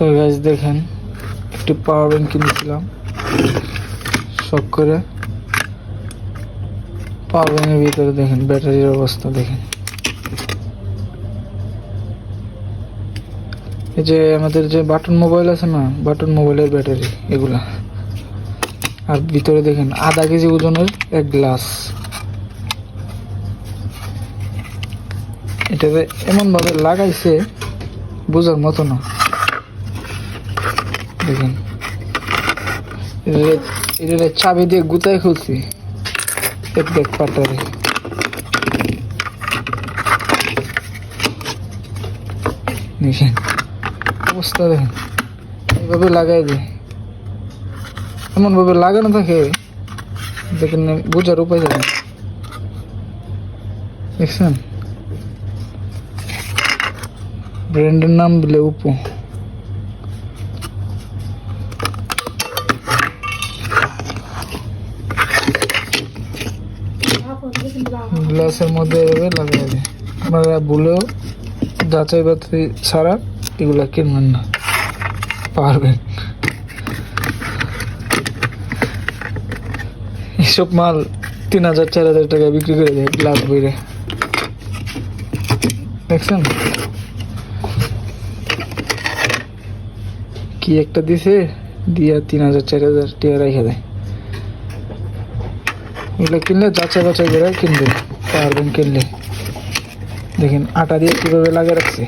So guys দেখেন একটি power bank কিনেছিলাম শখ করে। পাওয়ার ব্যাংকের ভিতরে দেখেন ব্যাটারির অবস্থা দেখেন। এই যে আমাদের যে বাটন মোবাইল আছে না, বাটন মোবাইলের ব্যাটারি এগুলা। আর ভিতরে দেখেন আধা কেজি ওজনের এক গ্লাস। এটাতে এমন ভাবে লাগাইছে বোঝার মতো না। দেখেন এটা চাবি দিয়ে গুতায় খুলছি এক ব্যাগ পাটারে। দেখেন অবস্থা দেখেন, এইভাবে লাগাই দেয়, এমন ভাবে লাগানো থাকে দেখেন, বোঝার উপায় দেখেন। দেখছেন ব্র্যান্ডের নাম বলে উপো। গ্লাসের মধ্যে এভাবে লাগাই দেয়। আপনারা ভুলেও যাচাই বাছাই ছাড়া এগুলা কিনবেন না পাওয়ার ব্যাংক। এইসব মাল 3000-4000 টাকা বিক্রি করে দেয় গ্লাস বইরে। দেখছেন কি একটা দিছে, দিয়া 3000-4000 টাকা রেখে দেয়। এগুলো কিনলে যাচাই বাছাই করে কিনবে পাওয়ার ব্যাংক কিনলে। দেখেন আটা দিয়ে কিভাবে লাগিয়ে রাখছে।